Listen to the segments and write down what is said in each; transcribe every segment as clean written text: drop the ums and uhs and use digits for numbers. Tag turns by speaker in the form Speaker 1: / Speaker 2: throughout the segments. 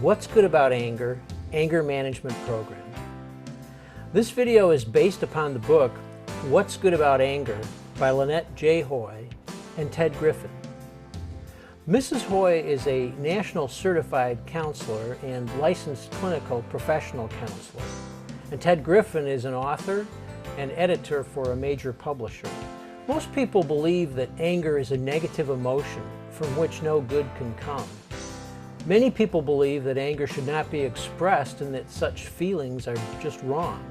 Speaker 1: What's Good About Anger? Anger Management Program. This video is based upon the book What's Good About Anger by Lynette J. Hoy and Ted Griffin. Mrs. Hoy is a national certified counselor and licensed clinical professional counselor, and Ted Griffin is an author and editor for a major publisher. Most people believe that anger is a negative emotion from which no good can come. Many people believe that anger should not be expressed and that such feelings are just wrong.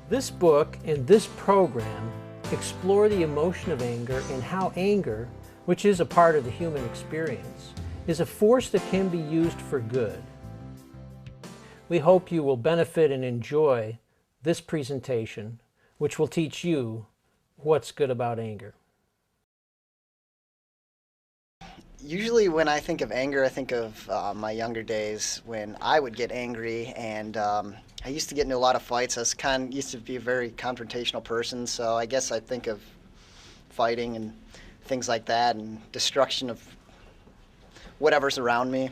Speaker 1: This book and this program explore the emotion of anger and how anger, which is a part of the human experience, is a force that can be used for good. We hope you will benefit and enjoy this presentation, which will teach you what's good about anger.
Speaker 2: Usually when I think of anger, I think of my younger days when I would get angry, and I used to get into a lot of fights. I used to be a very confrontational person, so I guess I think of fighting and things like that and destruction of whatever's around me.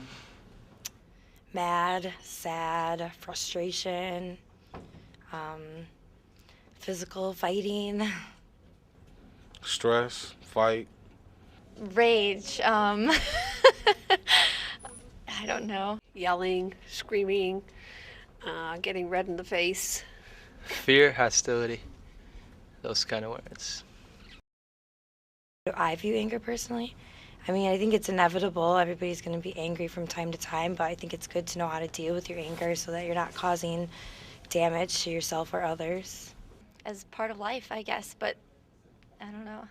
Speaker 3: Mad, sad, frustration, physical fighting.
Speaker 4: Stress, fight.
Speaker 5: Rage, I don't know.
Speaker 6: Yelling, screaming, getting red in the face.
Speaker 7: Fear, hostility, those kind of words.
Speaker 3: I view anger personally. I mean, I think it's inevitable. Everybody's going to be angry from time to time, but I think it's good to know how to deal with your anger so that you're not causing damage to yourself or others.
Speaker 5: As part of life, I guess, but I don't know.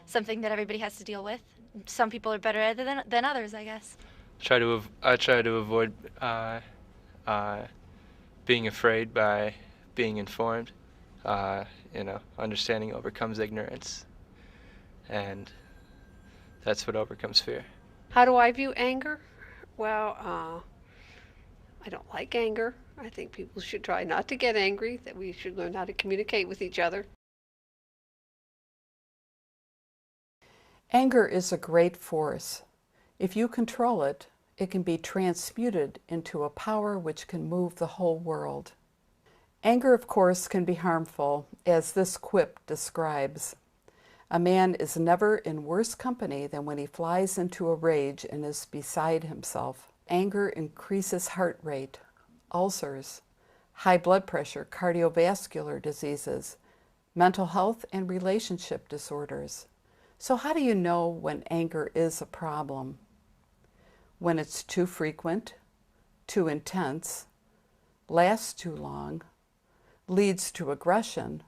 Speaker 5: Something that everybody has to deal with. Some people are better at it than others, I guess.
Speaker 7: I try to avoid being afraid by being informed. Understanding overcomes ignorance, and that's what overcomes fear.
Speaker 6: How do I view anger? Well, I don't like anger. I think people should try not to get angry, that we should learn how to communicate with each other.
Speaker 8: Anger is a great force. If you control it, it can be transmuted into a power which can move the whole world. Anger, of course, can be harmful, as this quip describes. A man is never in worse company than when he flies into a rage and is beside himself. Anger increases heart rate, ulcers, high blood pressure, cardiovascular diseases, mental health, and relationship disorders. So how do you know when anger is a problem? When it's too frequent, too intense, lasts too long, leads to aggression,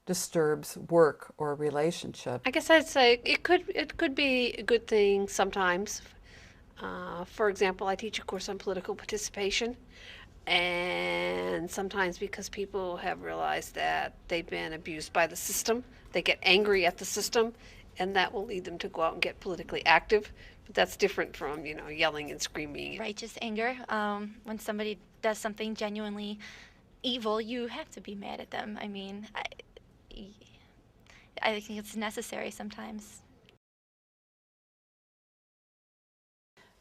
Speaker 8: disturbs work or relationship.
Speaker 6: I guess I'd say it could be a good thing sometimes. For example, I teach a course on political participation, and sometimes because people have realized that they've been abused by the system, they get angry at the system, and that will lead them to go out and get politically active. But that's different from, yelling and screaming.
Speaker 5: Righteous anger, when somebody does something genuinely evil, you have to be mad at them. I mean, I think it's necessary sometimes.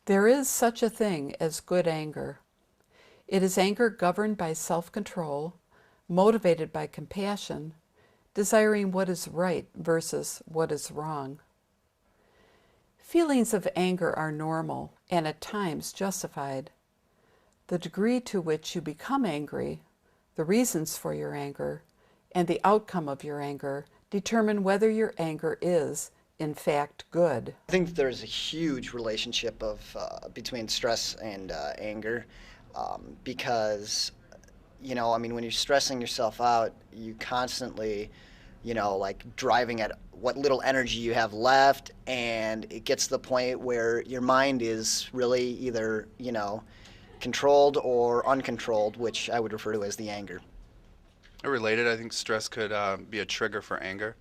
Speaker 8: There is such a thing as good anger. It is anger governed by self-control, motivated by compassion, desiring what is right versus what is wrong. Feelings of anger are normal and at times justified. The degree to which you become angry, the reasons for your anger, and the outcome of your anger determine whether your anger is, in fact, good.
Speaker 2: I think there's a huge relationship between stress and anger because, when you're stressing yourself out, you constantly, driving at what little energy you have left, and it gets to the point where your mind is really either, controlled or uncontrolled, which I would refer to as the anger.
Speaker 4: Related, I think stress could be a trigger for anger.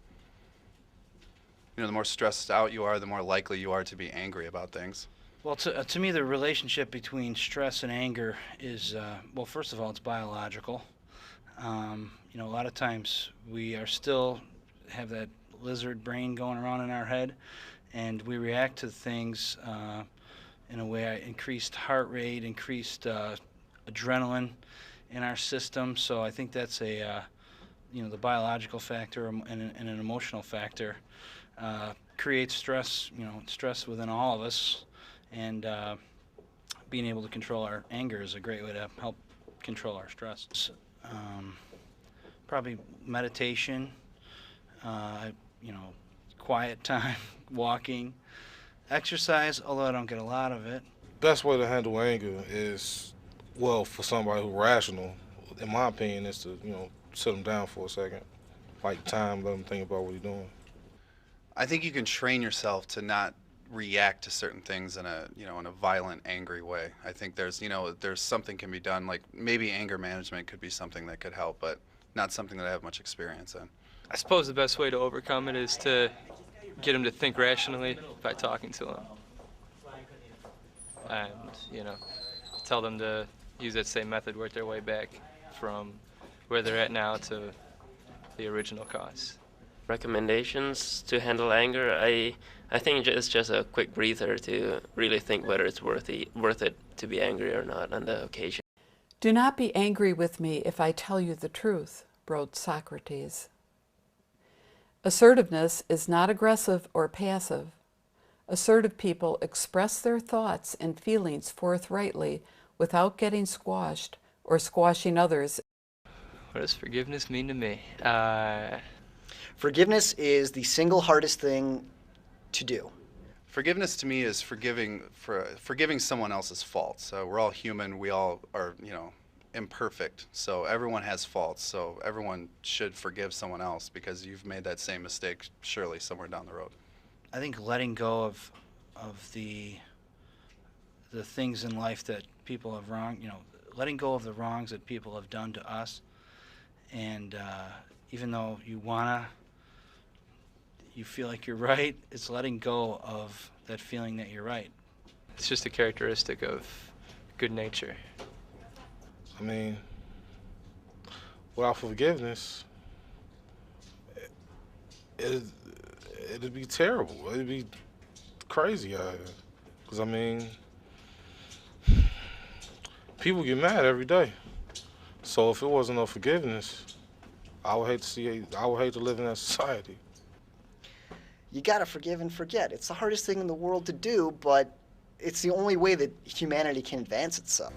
Speaker 4: The more stressed out you are, the more likely you are to be angry about things.
Speaker 9: Well, to me, the relationship between stress and anger is, well, first of all, it's biological. A lot of times we are still have that lizard brain going around in our head, and we react to things in a way, increased heart rate, increased adrenaline in our system. So I think that's a the biological factor and an emotional factor creates stress. Stress within all of us, and being able to control our anger is a great way to help control our stress. Probably meditation, quiet time, walking, exercise, although I don't get a lot of it.
Speaker 10: Best way to handle anger is, well, for somebody who's rational, in my opinion, is to, sit them down for a second. Like time, let them think about what he's doing.
Speaker 4: I think you can train yourself to not react to certain things in a violent, angry way. I think there's something can be done, like maybe anger management could be something that could help, but not something that I have much experience in.
Speaker 7: I suppose the best way to overcome it is to get them to think rationally by talking to them. And, tell them to use that same method, work their way back from where they're at now to the original cause.
Speaker 11: Recommendations to handle anger, I think it's just a quick breather to really think whether it's worth it to be angry or not on the occasion.
Speaker 8: Do not be angry with me if I tell you the truth, wrote Socrates. Assertiveness is not aggressive or passive. Assertive people express their thoughts and feelings forthrightly without getting squashed or squashing others.
Speaker 7: What does forgiveness mean to me?
Speaker 2: Forgiveness is the single hardest thing to do.
Speaker 4: Forgiveness to me is forgiving someone else's faults. So we're all human. We all are, imperfect. So everyone has faults. So everyone should forgive someone else because you've made that same mistake surely somewhere down the road.
Speaker 9: I think letting go of the things in life that people have wronged, letting go of the wrongs that people have done to us, and even though you feel like you're right, it's letting go of that feeling that you're right.
Speaker 7: It's just a characteristic of good nature.
Speaker 10: I mean, without forgiveness, it'd be terrible. It'd be crazy out here. Because, I mean, people get mad every day. So if it wasn't no forgiveness, I would hate to live in that society.
Speaker 2: You gotta forgive and forget. It's the hardest thing in the world to do, but it's the only way that humanity can advance itself.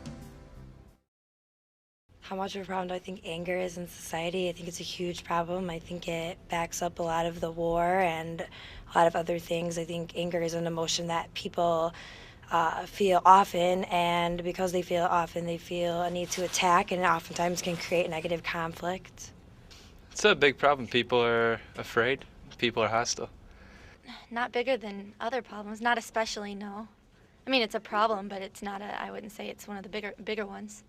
Speaker 3: How much of a problem do I think anger is in society? I think it's a huge problem. I think it backs up a lot of the war and a lot of other things. I think anger is an emotion that people feel often, and because they feel it often, they feel a need to attack, and it oftentimes can create negative conflict.
Speaker 7: It's a big problem. People are afraid. People are hostile.
Speaker 5: Not bigger than other problems, not especially, no. I mean, it's a problem, but it's not I wouldn't say it's one of the bigger ones.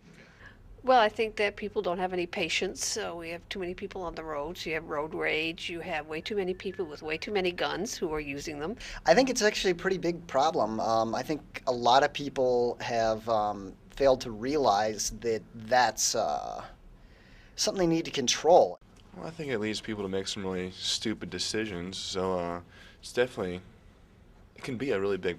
Speaker 6: Well, I think that people don't have any patience, so we have too many people on the roads. You have road rage. You have way too many people with way too many guns who are using them.
Speaker 2: I think it's actually a pretty big problem. I think a lot of people have failed to realize that that's something they need to control.
Speaker 12: Well, I think it leads people to make some really stupid decisions, so it can be a really big